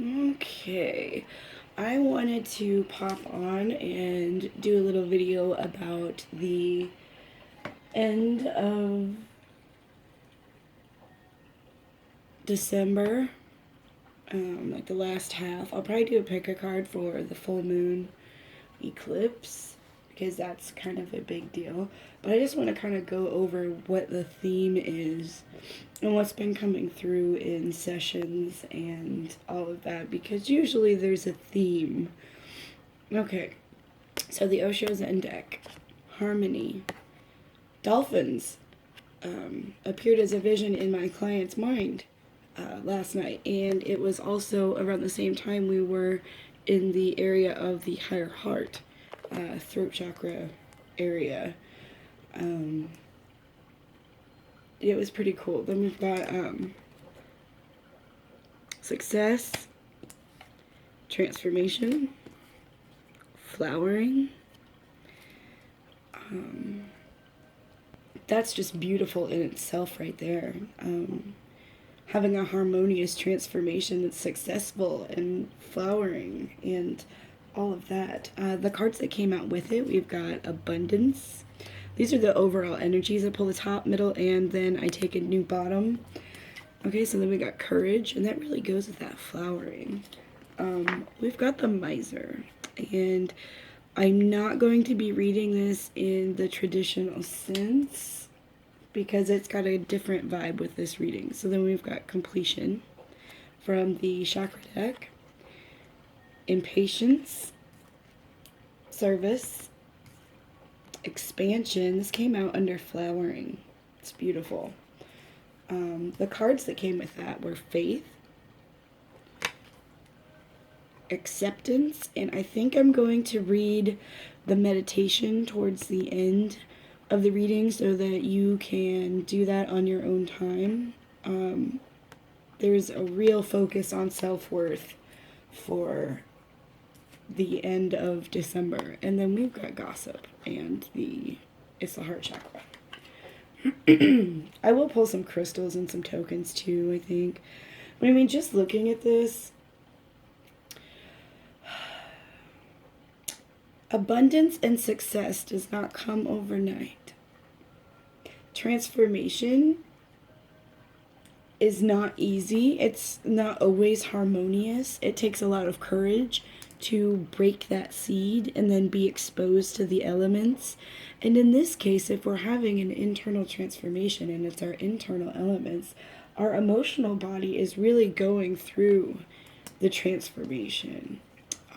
Okay, I wanted to pop on and do a little video about the end of December, like the last half. I'll probably do a pick a card for the full moon eclipse because that's kind of a big deal. But I just want to kind of go over what the theme is and what's been coming through in sessions and all of that because usually there's a theme. Okay, so the Osho Zen deck, Harmony, Dolphins appeared as a vision in my client's mind last night, and it was also around the same time we were in the area of the higher heart, throat chakra area. It was pretty cool. Then we've got success, transformation, flowering. That's just beautiful in itself right there. Having a harmonious transformation that's successful and flowering and all of that. The cards that came out with it, we've got abundance. These are the overall energies. I pull the top, middle, and then I take a new bottom. Okay, so then we got courage, and that really goes with that flowering. We've got the miser, and I'm not going to be reading this in the traditional sense because it's got a different vibe with this reading. So then we've got completion from the chakra deck, impatience, service, expansion. This came out under flowering. It's beautiful. The cards that came with that were faith, acceptance, and I think I'm going to read the meditation towards the end of the reading so that you can do that on your own time. There's a real focus on self-worth for the end of December. And then we've got gossip and it's the heart chakra. I will pull some crystals and some tokens too, I think. But I mean, just looking at this, abundance and success does not come overnight. Transformation is not easy. It's not always harmonious. It takes a lot of courage to break that seed and then be exposed to the elements. And in this case, if we're having an internal transformation and it's our internal elements, our emotional body is really going through the transformation.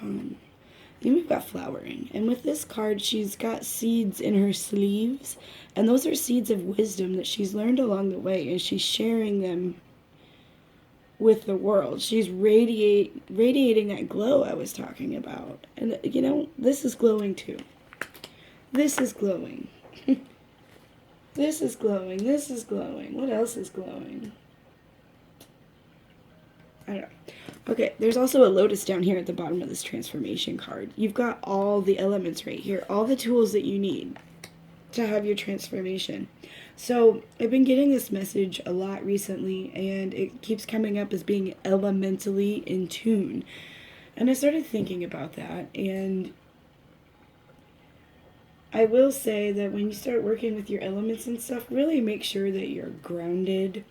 Then we've got flowering. And with this card, she's got seeds in her sleeves. And those are seeds of wisdom that she's learned along the way. And she's sharing them with the world. She's radiating that glow I was talking about. And, you know, this is glowing too. This is glowing. This is glowing. This is glowing. What else is glowing? I don't know. Okay, there's also a lotus down here at the bottom of this transformation card. You've got all the elements right here, all the tools that you need to have your transformation. So I've been getting this message a lot recently, and it keeps coming up as being elementally in tune. And I started thinking about that, and I will say that when you start working with your elements and stuff, really make sure that you're grounded.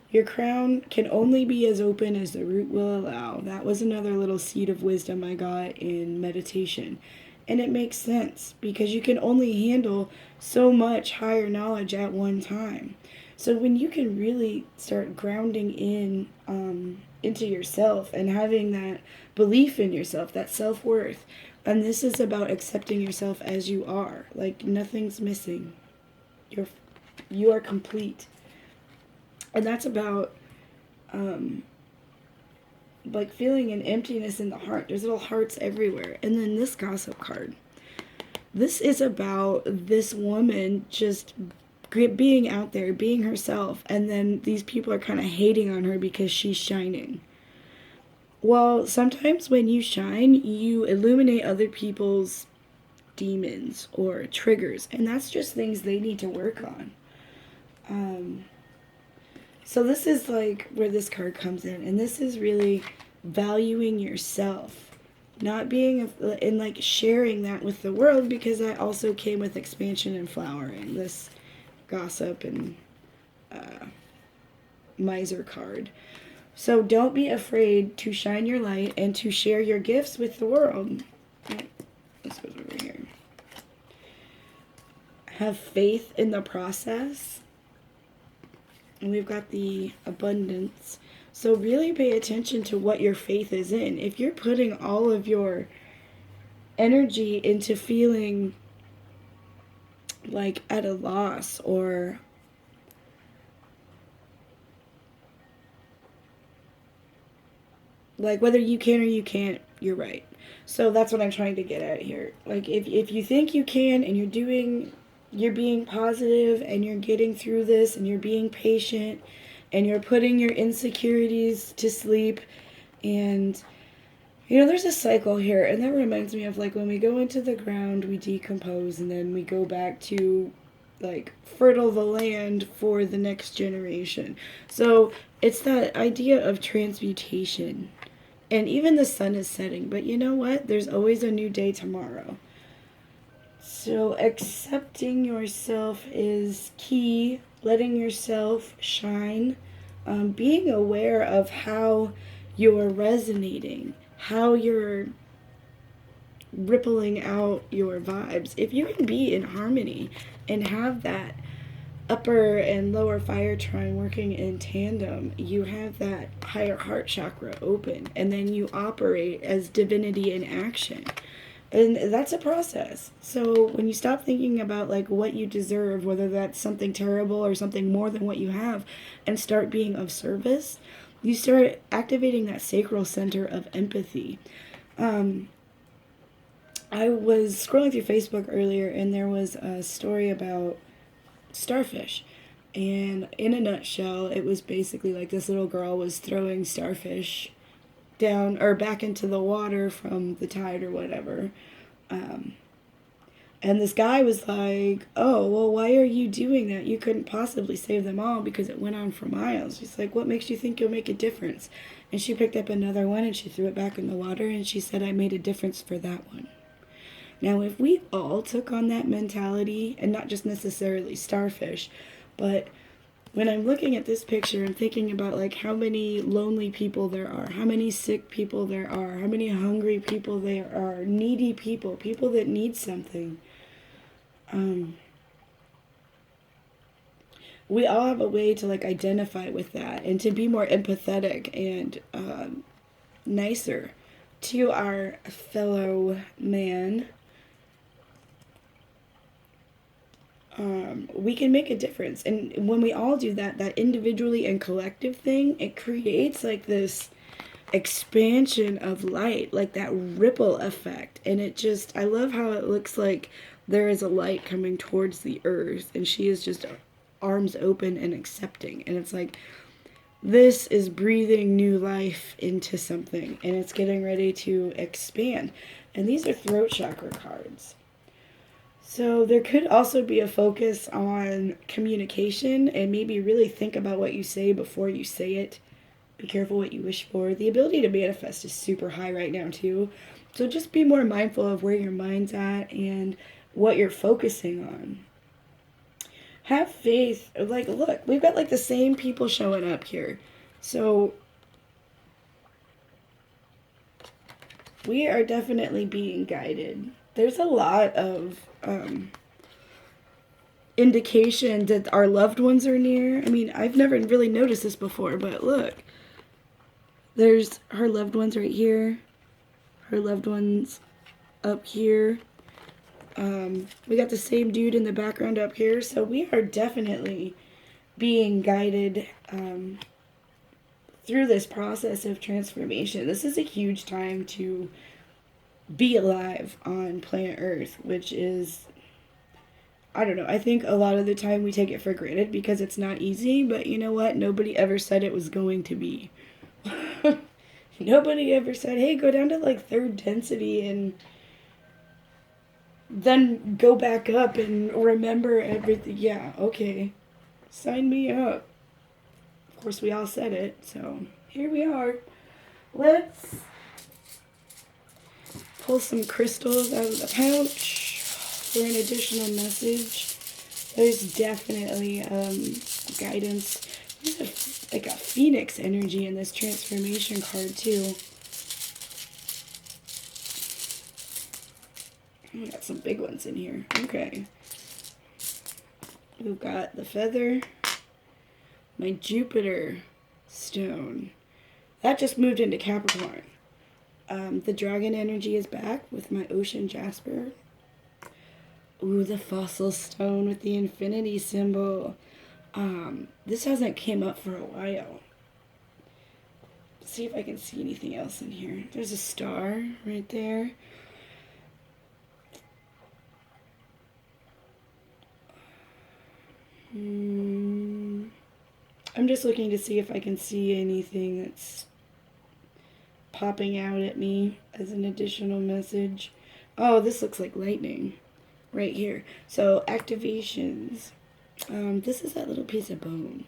Your crown can only be as open as the root will allow. That was another little seed of wisdom I got in meditation. And it makes sense because you can only handle so much higher knowledge at one time. So when you can really start grounding in into yourself and having that belief in yourself, that self-worth, and this is about accepting yourself as you are, like nothing's missing. You are complete. And that's about like feeling an emptiness in the heart. There's little hearts everywhere. And then this gossip card. This is about this woman just being out there, being herself, and then these people are kind of hating on her because she's shining. Well, sometimes when you shine, you illuminate other people's demons or triggers, and that's just things they need to work on. So this is like where this card comes in, and this is really valuing yourself, not being and like sharing that with the world, because that also came with expansion and flowering. This gossip and miser card. So don't be afraid to shine your light and to share your gifts with the world. This goes over here. Have faith in the process. And we've got the abundance. So really pay attention to what your faith is in. If you're putting all of your energy into feeling like at a loss, or like whether you can or you can't, you're right. So that's what I'm trying to get at here. Like if you think you can and you're being positive and you're getting through this and you're being patient and you're putting your insecurities to sleep, and there's a cycle here, and that reminds me of like when we go into the ground, we decompose, and then we go back to like fertile the land for the next generation. So it's that idea of transmutation. And even the sun is setting, but you know what? There's always a new day tomorrow. So accepting yourself is key, letting yourself shine, being aware of how you're resonating, how you're rippling out your vibes. If you can be in harmony and have that upper and lower fire trine working in tandem, you have that higher heart chakra open, and then you operate as divinity in action. And that's a process. So when you stop thinking about like what you deserve, whether that's something terrible or something more than what you have, and start being of service, you start activating that sacral center of empathy. I was scrolling through Facebook earlier, and there was a story about starfish. And in a nutshell, it was basically like this little girl was throwing starfish down or back into the water from the tide or whatever. And this guy was like, "Oh, well, why are you doing that? You couldn't possibly save them all because it went on for miles." She's like, "What makes you think you'll make a difference?" And she picked up another one and she threw it back in the water, and she said, "I made a difference for that one." Now, if we all took on that mentality, and not just necessarily starfish, but when I'm looking at this picture and thinking about like how many lonely people there are, how many sick people there are, how many hungry people there are, needy people, people that need something, we all have a way to like identify with that and to be more empathetic and nicer to our fellow man. We can make a difference. And when we all do that, that individually and collective thing, it creates like this expansion of light, like that ripple effect. And it just, I love how it looks like there is a light coming towards the earth, and she is just arms open and accepting. And it's like, this is breathing new life into something, and it's getting ready to expand. And these are throat chakra cards. So there could also be a focus on communication, and maybe really think about what you say before you say it. Be careful what you wish for. The ability to manifest is super high right now too. So just be more mindful of where your mind's at and what you're focusing on. Have faith. Like, look, we've got like the same people showing up here. So we are definitely being guided. There's a lot of indication that our loved ones are near. I mean, I've never really noticed this before, but look. There's her loved ones right here. Her loved ones up here. We got the same dude in the background up here. So we are definitely being guided through this process of transformation. This is a huge time to be alive on planet Earth, which is, I don't know, I think a lot of the time we take it for granted because it's not easy, but you know what? Nobody ever said it was going to be. Nobody ever said, hey, go down to like third density and then go back up and remember everything. Yeah, okay. Sign me up. Of course, we all said it, so here we are. Let's pull some crystals out of the pouch for an additional message. There's definitely guidance. There's like a phoenix energy in this transformation card too. We got some big ones in here. Okay. We've got the feather, my Jupiter stone. That just moved into Capricorn. The dragon energy is back with my ocean jasper. Ooh, the fossil stone with the infinity symbol. This hasn't came up for a while. Let's see if I can see anything else in here. There's a star right there. I'm just looking to see if I can see anything that's popping out at me as an additional message. Oh, this looks like lightning right here. So activations. This is that little piece of bone.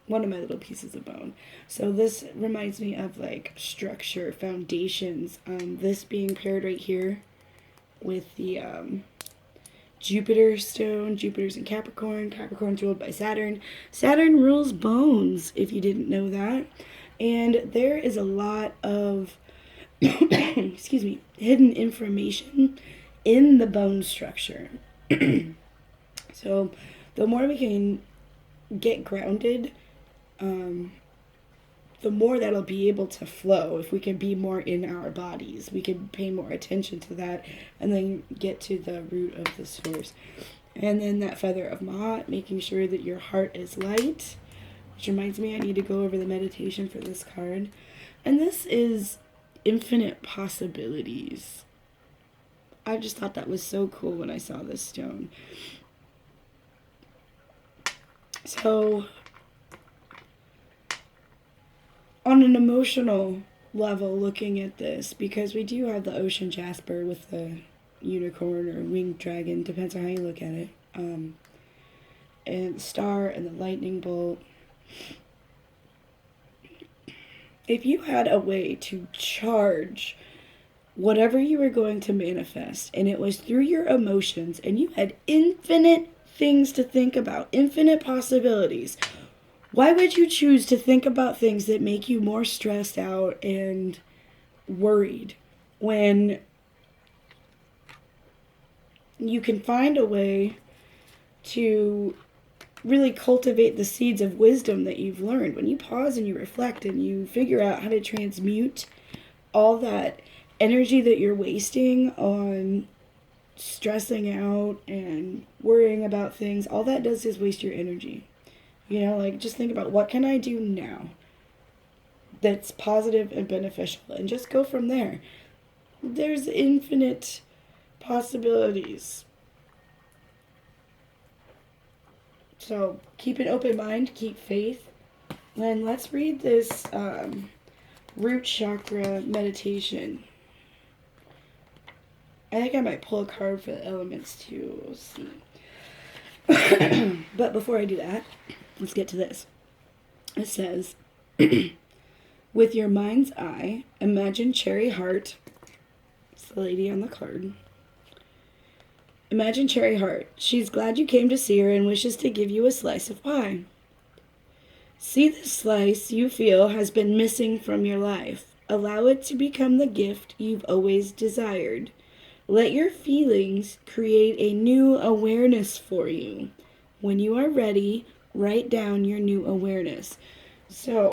One of my little pieces of bone. So this reminds me of like structure, foundations. This being paired right here with the Jupiter stone. Jupiter's in Capricorn. Capricorn's ruled by Saturn. Saturn rules bones, if you didn't know that. And there is a lot of, excuse me, hidden information in the bone structure. So the more we can get grounded, the more that'll be able to flow. If we can be more in our bodies, we can pay more attention to that and then get to the root of the source. And then that feather of Mahat, making sure that your heart is light, which reminds me I need to go over the meditation for this card. And this is infinite possibilities. I just thought that was so cool when I saw this stone. So on an emotional level, looking at this, because we do have the ocean jasper with the unicorn or winged dragon, depends on how you look at it, and the star and the lightning bolt. If you had a way to charge whatever you were going to manifest, and it was through your emotions, and you had infinite things to think about, infinite possibilities, why would you choose to think about things that make you more stressed out and worried when you can find a way to really cultivate the seeds of wisdom that you've learned? When you pause and you reflect and you figure out how to transmute all that energy that you're wasting on stressing out and worrying about things, all that does is waste your energy. You know, like, just think about, what can I do now that's positive and beneficial, and just go from there. There's infinite possibilities. So keep an open mind, keep faith. And let's read this root chakra meditation. I think I might pull a card for the elements too. We'll see. But before I do that, let's get to this. It says, with your mind's eye, imagine Cherry Heart. It's the lady on the card. Imagine Cherry Heart. She's glad you came to see her and wishes to give you a slice of pie. See the slice you feel has been missing from your life. Allow it to become the gift you've always desired. Let your feelings create a new awareness for you. When you are ready, write down your new awareness. So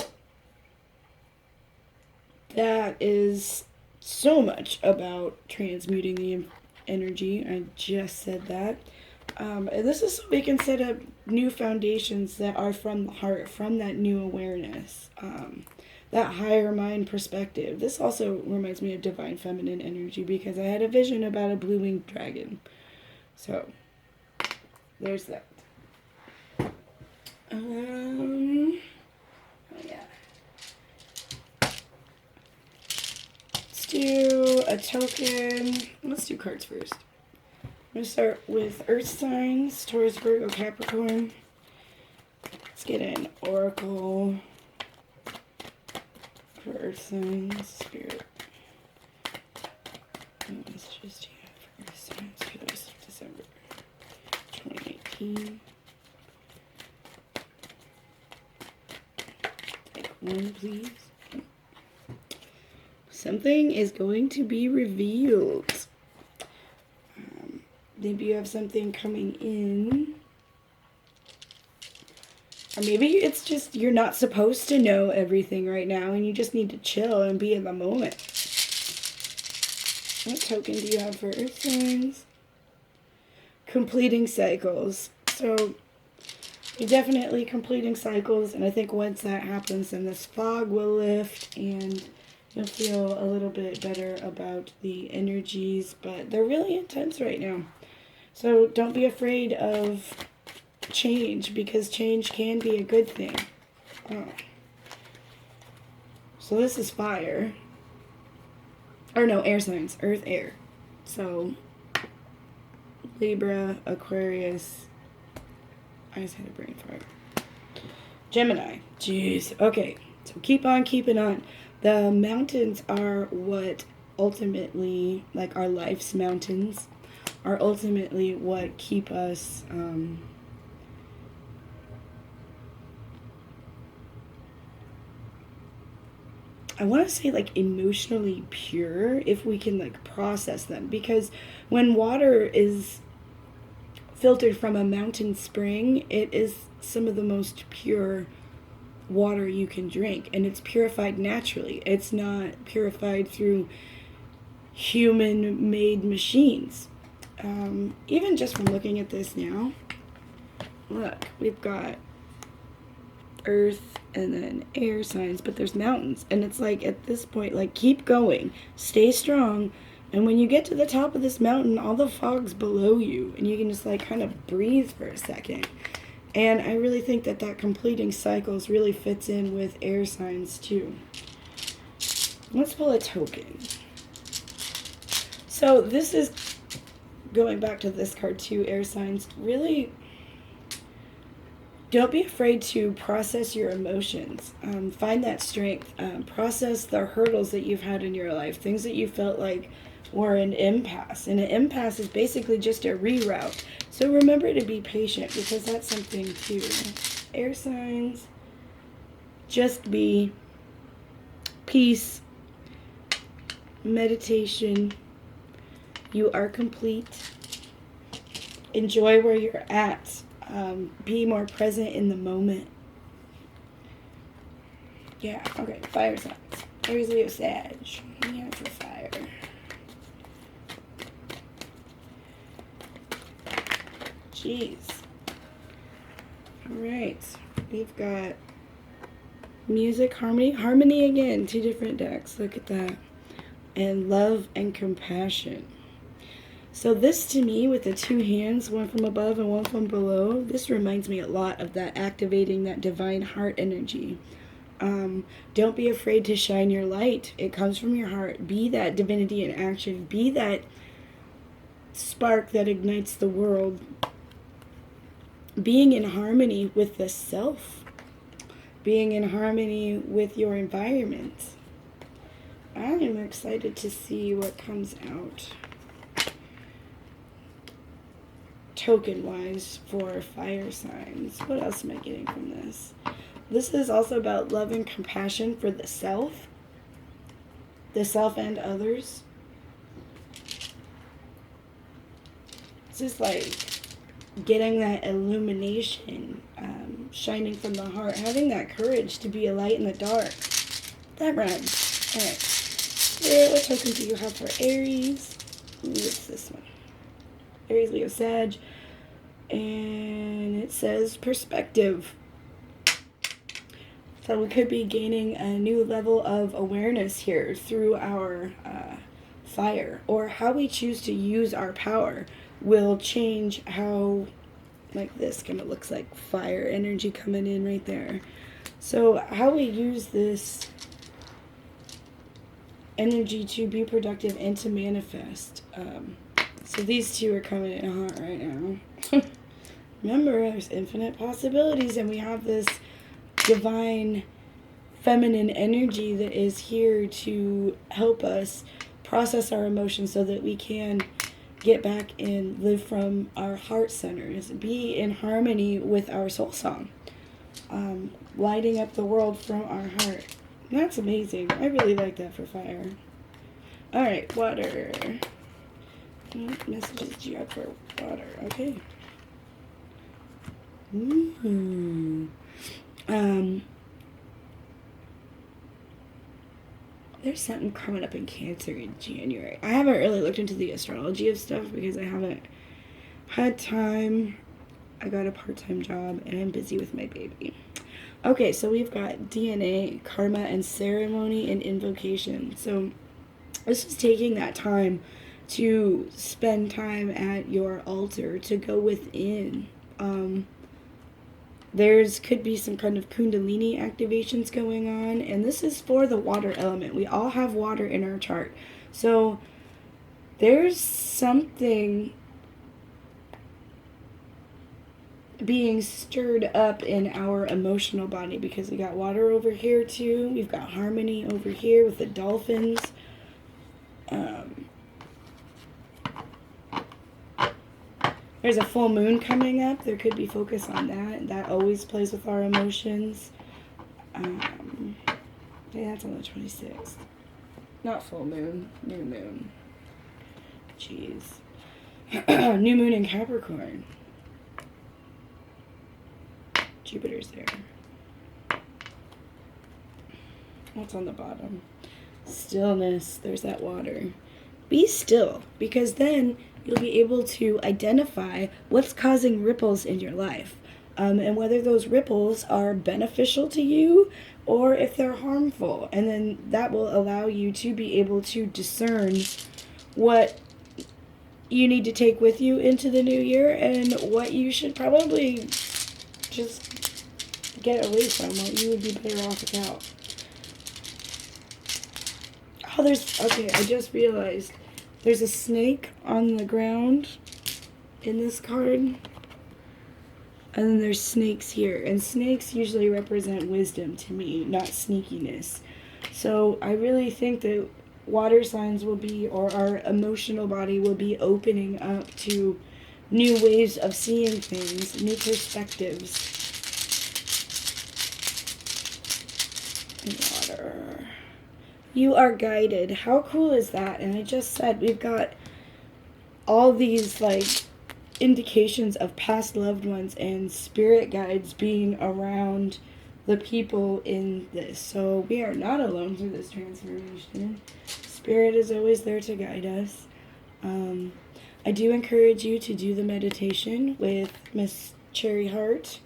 that is so much about transmuting the energy. I just said that. And this is so we can set up new foundations that are from the heart, from that new awareness, that higher mind perspective. This also reminds me of divine feminine energy, because I had a vision about a blue-winged dragon. So there's that. Oh yeah. Let's do a token. Let's do cards first. I'm going to start with Earth signs, Taurus, Virgo, Capricorn. Let's get an oracle for Earth signs, spirit. Messages do you have for Earth signs for the rest of December 2018? Take one, please. Something is going to be revealed. Maybe you have something coming in. Or maybe it's just you're not supposed to know everything right now and you just need to chill and be in the moment. What token do you have for Earth signs? Completing cycles. So you're definitely completing cycles, and I think once that happens, then this fog will lift and you'll feel a little bit better about the energies, but they're really intense right now. So don't be afraid of change, because change can be a good thing. Oh. So this is fire. Or no, air signs. Earth, air. So Libra, Aquarius. I just had a brain fart. Gemini. Jeez. Okay. So keep on keeping on. The mountains are what ultimately, like our life's mountains, are ultimately what keep us I want to say like emotionally pure, if we can like process them, because when water is filtered from a mountain spring, it is some of the most pure water you can drink, and it's purified naturally. It's not purified through human made machines. Even just from looking at this now, look, we've got earth and then air signs, but there's mountains, and it's like at this point, like, keep going, stay strong, and when you get to the top of this mountain, all the fog's below you, and you can just like kind of breathe for a second. And I really think that that completing cycles really fits in with air signs too. Let's pull a token. So this is going back to this card too, air signs. Really, don't be afraid to process your emotions. Find that strength. Process the hurdles that you've had in your life, things that you felt like were an impasse. And an impasse is basically just a reroute. So remember to be patient, because that's something too. Air signs, just be, peace, meditation. You are complete. Enjoy where you're at. Be more present in the moment. Yeah, okay, fire signs. Aries, Leo, Sag. Yeah, for fire. Jeez. Alright, we've got music, harmony. Harmony again, 2 different decks. Look at that. And love and compassion. So this, to me, with the 2 hands, one from above and one from below, this reminds me a lot of that activating that divine heart energy. Don't be afraid to shine your light. It comes from your heart. Be that divinity in action. Be that spark that ignites the world. Being in harmony with the self. Being in harmony with your environment. I am excited to see what comes out token-wise for fire signs. What else am I getting from this? This is also about love and compassion for the self and others. It's just like getting that illumination, shining from the heart, having that courage to be a light in the dark. That rhymes. All right. Spirit, what token do you have for Aries? Ooh, what's this one? Aries, Leo, Sag. And it says perspective. So we could be gaining a new level of awareness here through our fire, or how we choose to use our power will change how, like this kind of looks like fire energy coming in right there. So how we use this energy to be productive and to manifest. So these 2 are coming in hot right now. Remember, there's infinite possibilities, and we have this divine feminine energy that is here to help us process our emotions so that we can get back and live from our heart centers, be in harmony with our soul song, lighting up the world from our heart. That's amazing. I really like that for fire. All right, water. What messages do you have for water? Okay. There's something coming up in Cancer in January. I haven't really looked into the astrology of stuff because I haven't had time. I got a part-time job and I'm busy with my baby. Okay, so we've got DNA, karma, and ceremony and invocation. So this is taking that time to spend time at your altar, to go within. There's could be some kind of kundalini activations going on, and this is for the water element. We all have water in our chart. So there's something being stirred up in our emotional body because we got water over here too. We've got harmony over here with the dolphins. There's a full moon coming up. There could be focus on that. That always plays with our emotions. Yeah, that's on the 26th. Not full moon. New moon. Jeez. New moon in Capricorn. Jupiter's there. What's on the bottom? Stillness. There's that water. Be still, because then you'll be able to identify what's causing ripples in your life, and whether those ripples are beneficial to you or if they're harmful. And then that will allow you to be able to discern what you need to take with you into the new year and what you should probably just get away from, what you would be better off without. Oh, okay, I just realized there's a snake on the ground in this card. And then there's snakes here. And snakes usually represent wisdom to me, not sneakiness. So I really think that water signs will be, or our emotional body will be opening up to new ways of seeing things, new perspectives. Water. You are guided. How cool is that? And I just said we've got all these like indications of past loved ones and spirit guides being around the people in this. So we are not alone through this transformation. Spirit is always there to guide us. I do encourage you to do the meditation with Miss Cherry Heart.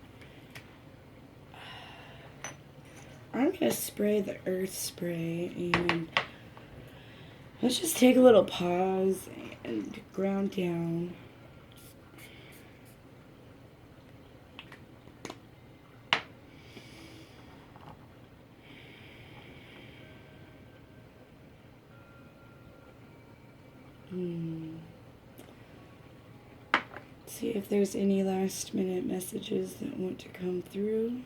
I'm going to spray the earth spray, and let's just take a little pause and ground down. See if there's any last minute messages that want to come through.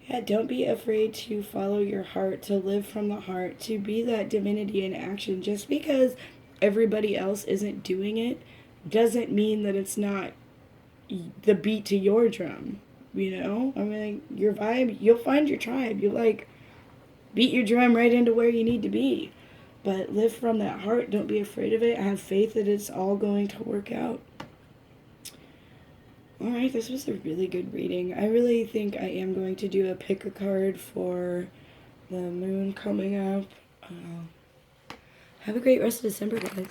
Yeah, don't be afraid to follow your heart, to live from the heart, to be that divinity in action. Just because everybody else isn't doing it doesn't mean that it's not the beat to your drum, you know? I mean, your vibe, you'll find your tribe. You beat your drum right into where you need to be. But live from that heart. Don't be afraid of it. Have faith that it's all going to work out. Alright, this was a really good reading. I really think I am going to do a pick a card for the moon coming up. Have a great rest of December, guys.